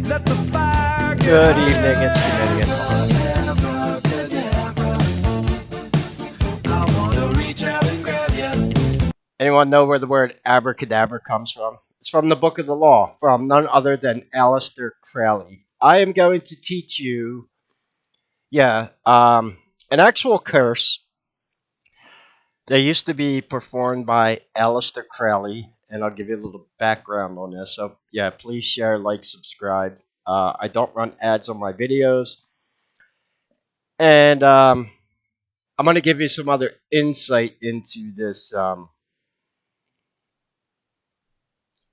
Good evening, it's Kinninigan. Anyone know where the word abracadabra comes from? It's from the Book of the Law, from none other than Aleister Crowley. I am going to teach you, an actual curse that used to be performed by Aleister Crowley, and I'll give you a little background on this. So, yeah, please share, like, subscribe. I don't run ads on my videos, and I'm going to give you some other insight into this.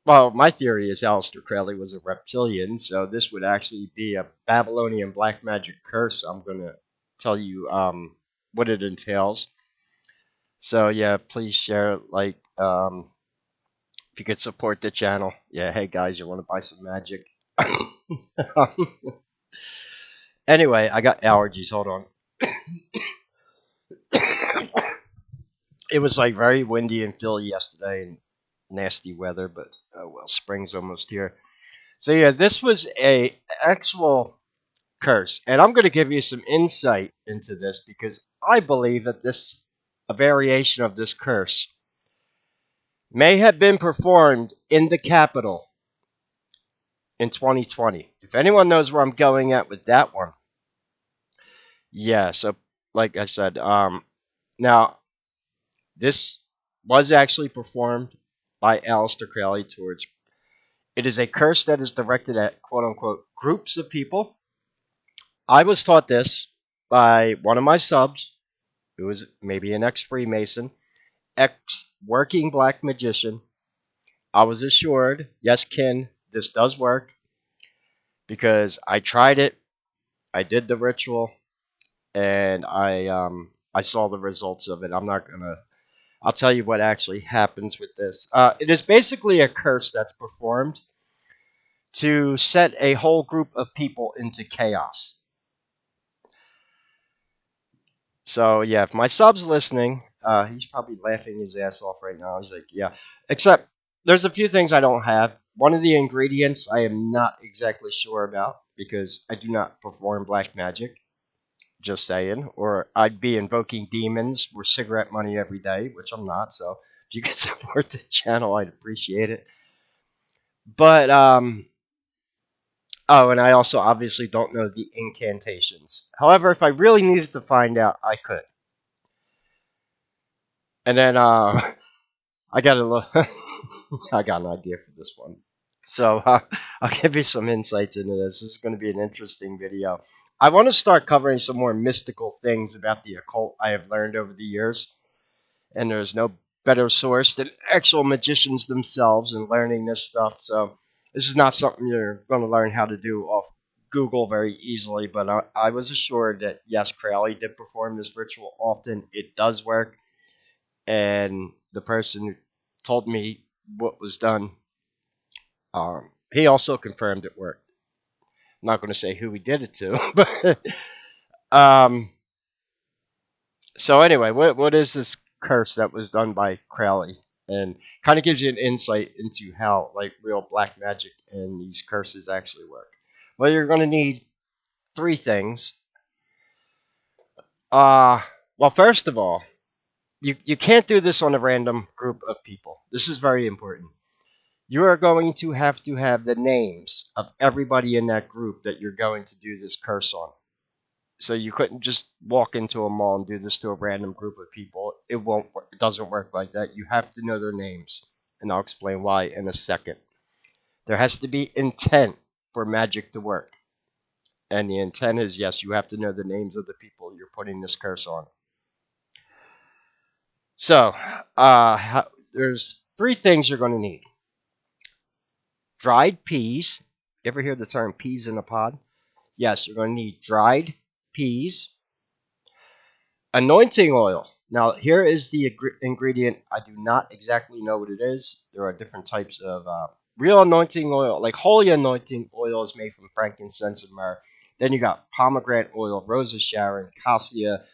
Well, my theory is Aleister Crowley was a reptilian, so this would actually be a Babylonian black magic curse. I'm going to tell you what it entails. So, yeah, please share, like, if you could support the channel. Yeah, hey guys, you want to buy some magic? Anyway, I got allergies. Hold on. It was like very windy in Philly yesterday and nasty weather, but oh well, spring's almost here. So yeah, this was a actual curse, and I'm going to give you some insight into this because I believe that this a variation of this curse may have been performed in the Capitol in 2020. If anyone knows where I'm going at with that one, yeah. So like I said, now this was actually performed by Aleister Crowley towards. It is a curse that is directed at quote unquote groups of people. I was taught this by one of my subs, who is maybe an ex Freemason, ex working black magician. I was assured, yes, Kin, this does work because I tried it, I did the ritual, and I saw the results of it. I'll tell you what actually happens with this. It is basically a curse that's performed to set a whole group of people into chaos. So yeah, if my sub's listening, he's probably laughing his ass off right now. He's like, yeah. Except there's a few things I don't have. One of the ingredients I am not exactly sure about because I do not perform black magic. Just saying. Or I'd be invoking demons or cigarette money every day, which I'm not. So if you could support the channel, I'd appreciate it. But oh, and I also obviously don't know the incantations. However, if I really needed to find out, I could. And then I got a little, I got an idea for this one. So I'll give you some insights into this. This is going to be an interesting video. I want to start covering some more mystical things about the occult I have learned over the years. And there's no better source than actual magicians themselves in learning this stuff. So this is not something you're going to learn how to do off Google very easily. But I was assured that, yes, Crowley did perform this ritual often. It does work. And the person who told me what was done, he also confirmed it worked. I'm not going to say who he did it to, but so anyway, what is this curse that was done by Crowley? And kind of gives you an insight into how like real black magic and these curses actually work. Well, you're going to need three things. Well, first of all, you can't do this on a random group of people. This is very important. You are going to have the names of everybody in that group that you're going to do this curse on. So you couldn't just walk into a mall and do this to a random group of people. It won't work. It doesn't work like that. You have to know their names, and I'll explain why in a second. There has to be intent for magic to work. And the intent is, yes, you have to know the names of the people you're putting this curse on. So, there's three things you're going to need. Dried peas. You ever hear the term peas in a pod? Yes, you're going to need dried peas. Anointing oil. Now, here is the ingredient. I do not exactly know what it is. There are different types of real anointing oil. Like holy anointing oil is made from frankincense and myrrh. Then you got pomegranate oil, rose of Sharon, cassia.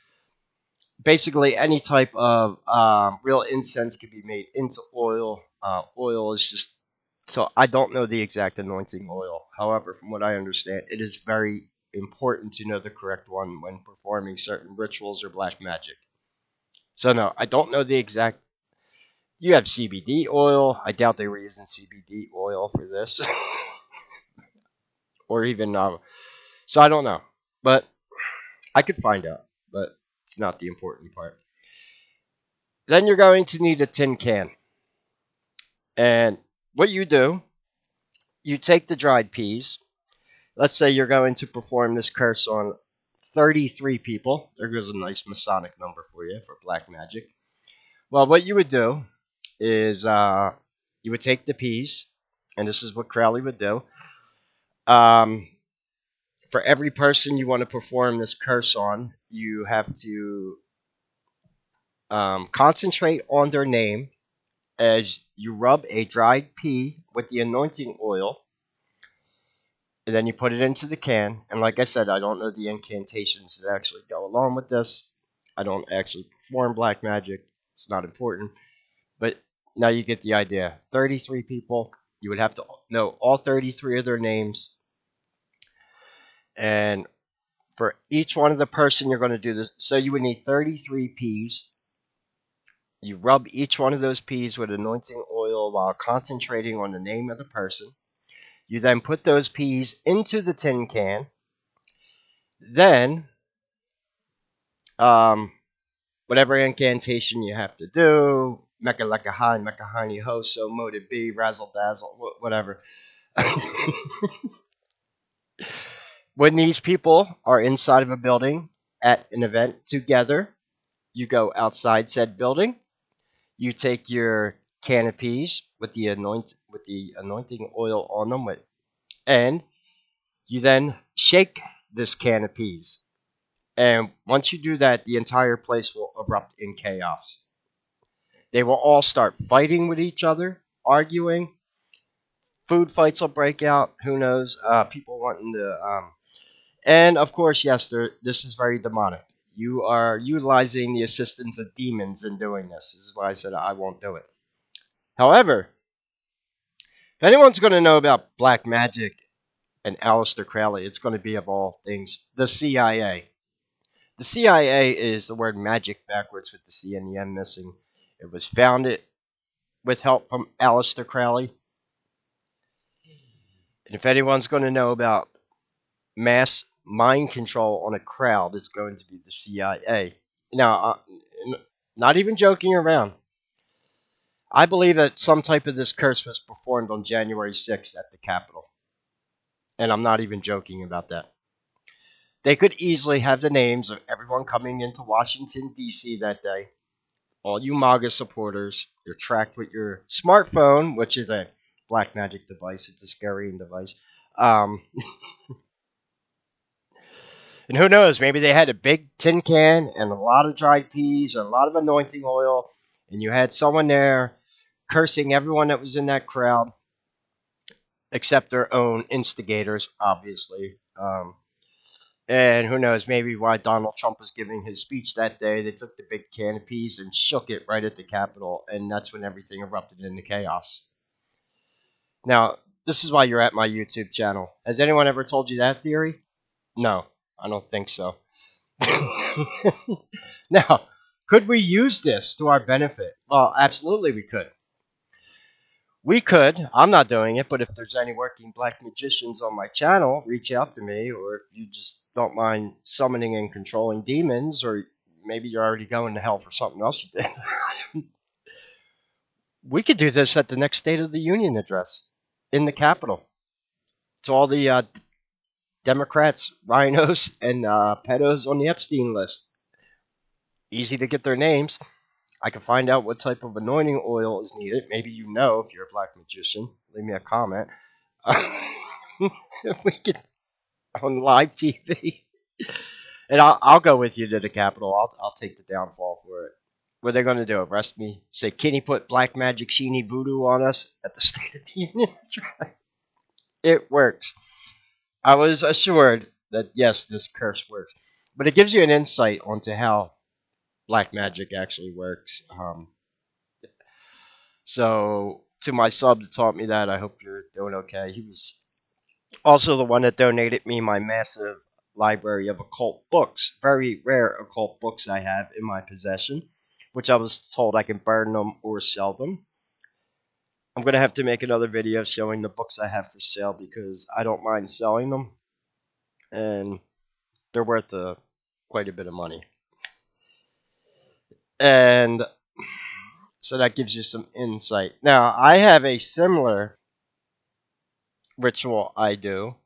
Basically, any type of real incense can be made into oil. Oil is just So I don't know the exact anointing oil. However, from what I understand, it is very important to know the correct one when performing certain rituals or black magic. So no, I don't know the exact. You have CBD oil. I doubt they were using CBD oil for this, or even so I don't know, but I could find out. But it's not the important part. Then you're going to need a tin can, and what you do, you take the dried peas. Let's say you're going to perform this curse on 33 people. There goes a nice Masonic number for you for black magic. Well, what you would do is you would take the peas, and this is what Crowley would do. Um, for every person you want to perform this curse on, you have to concentrate on their name as you rub a dried pea with the anointing oil, and then you put it into the can. And like I said, I don't know the incantations that actually go along with this. I don't actually perform black magic. It's not important. But now you get the idea. 33 people. You would have to know all 33 of their names. And for each one of the person you're going to do this, so you would need 33 peas. You rub each one of those peas with anointing oil while concentrating on the name of the person. You then put those peas into the tin can. Then, um, whatever incantation you have to do, Mecca Lecca High, Mecca Honey Ho, So Motive Be, Razzle Dazzle, whatever. When these people are inside of a building at an event together, you go outside said building. You take your canopies with the anointing oil on them, and you then shake this canopies. And once you do that, the entire place will erupt in chaos. They will all start fighting with each other, arguing. Food fights will break out. Who knows? People wanting to. And of course, yes, this is very demonic. You are utilizing the assistance of demons in doing this. This is why I said I won't do it. However, if anyone's going to know about black magic and Aleister Crowley, it's going to be of all things the CIA. The CIA is the word magic backwards with the C and the M missing. It was founded with help from Aleister Crowley. And if anyone's going to know about mass mind control on a crowd, it's going to be the CIA. Now, not even joking around. I believe that some type of this curse was performed on January 6th at the Capitol. And I'm not even joking about that. They could easily have the names of everyone coming into Washington, D.C. that day. All you MAGA supporters, you're tracked with your smartphone, which is a black magic device. It's a scary device. Um, and who knows? Maybe they had a big tin can and a lot of dried peas and a lot of anointing oil, and you had someone there cursing everyone that was in that crowd, except their own instigators, obviously. And who knows, maybe why Donald Trump was giving his speech that day, they took the big can of peas and shook it right at the Capitol, and that's when everything erupted into chaos. Now, this is why you're at my YouTube channel. Has anyone ever told you that theory? No, I don't think so. Now, could we use this to our benefit? Well, absolutely we could. We could. I'm not doing it, but if there's any working black magicians on my channel, reach out to me, or if you just don't mind summoning and controlling demons, or maybe you're already going to hell for something else you did. We could do this at the next State of the Union address in the Capitol to all the Democrats, rhinos, and pedos on the Epstein list. Easy to get their names. I can find out what type of anointing oil is needed. Maybe you know if you're a black magician. Leave me a comment. We could on live TV, and I'll go with you to the Capitol. I'll take the downfall for it. What are they going to do? Arrest me? Say Kenny put black magic sheeny voodoo on us at the State of the Union? It works. I was assured that yes, this curse works, but it gives you an insight onto how black magic actually works. So to my sub that taught me that. I hope you're doing okay. He was also the one that donated me my massive library of occult books, very rare occult books I have in my possession, which I was told I can burn them or sell them. I'm going to have to make another video showing the books I have for sale because I don't mind selling them, and they're worth quite a bit of money. And so that gives you some insight. Now, I have a similar ritual I do.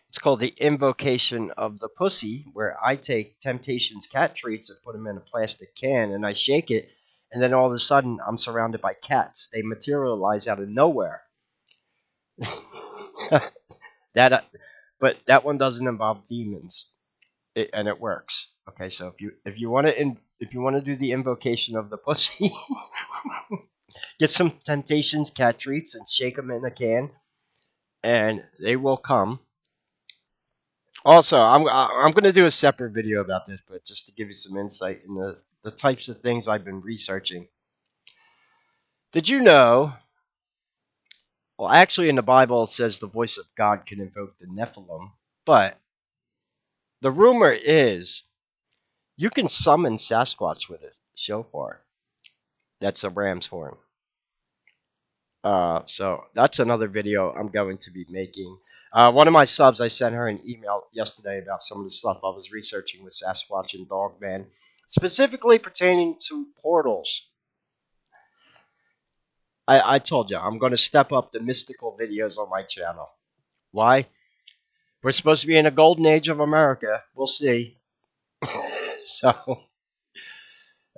It's called the invocation of the pussy, where I take Temptation's cat treats and put them in a plastic can, and I shake it, and then all of a sudden I'm surrounded by cats. They materialize out of nowhere. that, but that one doesn't involve demons, and it works. Okay, so if you want to do the invocation of the pussy, get some Temptations cat treats and shake them in a can, and they will come. Also, I'm going to do a separate video about this, but just to give you some insight in the types of things I've been researching. Did you know? Well, actually, in the Bible it says the voice of God can invoke the Nephilim, but the rumor is you can summon Sasquatch with a shofar. That's a ram's horn. So that's another video I'm going to be making. One of my subs, I sent her an email yesterday about some of the stuff I was researching with Sasquatch and Dogman, specifically pertaining to portals. I told you, I'm going to step up the mystical videos on my channel. Why? We're supposed to be in a golden age of America. We'll see. So,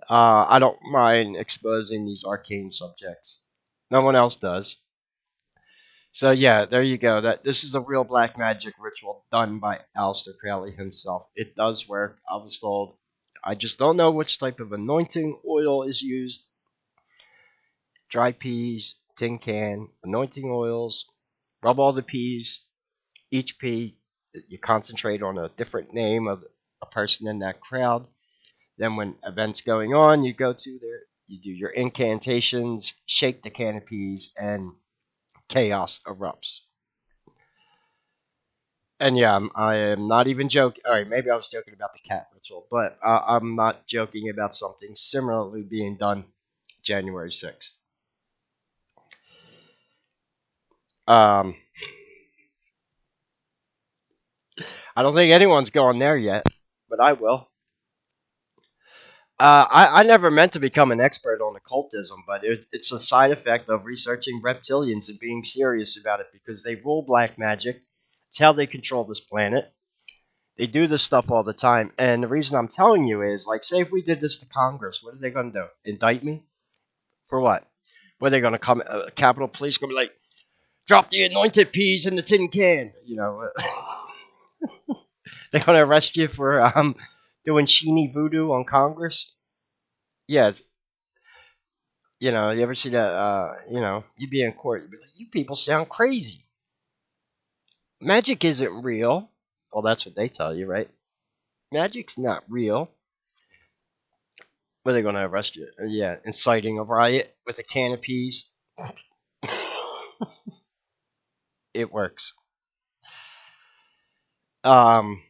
I don't mind exposing these arcane subjects. No one else does. So yeah, there you go. This is a real black magic ritual done by Aleister Crowley himself. It does work. I was told. I just don't know which type of anointing oil is used. Dry peas, tin can, anointing oils. Rub all the peas. Each pea, you concentrate on a different name of a person in that crowd. Then when events going on, you go to there. You do your incantations, shake the can of peas, and chaos erupts. And yeah, I am not even joking. All right, maybe I was joking about the cat ritual, but I'm not joking about something similarly being done January 6th. I don't think anyone's going there yet, but I will. I never meant to become an expert on occultism, but it's a side effect of researching reptilians and being serious about it because they rule black magic. It's how they control this planet. They do this stuff all the time. And the reason I'm telling you is, like, say if we did this to Congress, what are they going to do? Indict me? For what? What are they going to come? Capitol Police going to be like, drop the anointed peas in the tin can. You know, they're going to arrest you for doing sheeny voodoo on Congress. Yes. You know, you ever see that? You'd be in court. You'd be like, you people sound crazy. Magic isn't real. Well, that's what they tell you, right? Magic's not real. Were they going to arrest you? Yeah, inciting a riot with a can of peas. It works. Um,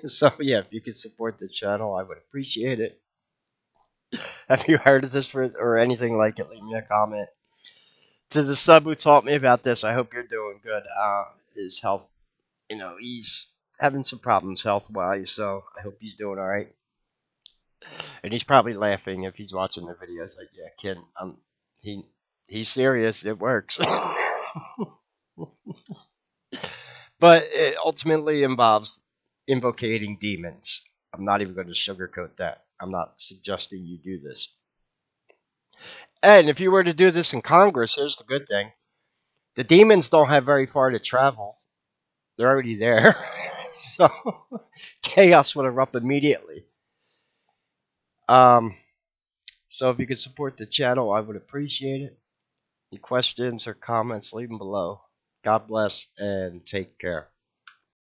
so yeah, if you could support the channel, I would appreciate it. Have you heard of this or anything like it? Leave me a comment. To the sub who taught me about this, I hope you're doing good. His health, he's having some problems health wise, so I hope he's doing all right. And he's probably laughing if he's watching the videos. Like, yeah, kid, he's serious. It works. But it ultimately involves invocating demons. I'm not even going to sugarcoat that. I'm not suggesting you do this. And if you were to do this in Congress, here's the good thing. The demons don't have very far to travel. They're already there. So chaos would erupt immediately. So if you could support the channel, I would appreciate it. Any questions or comments, leave them below. God bless and take care.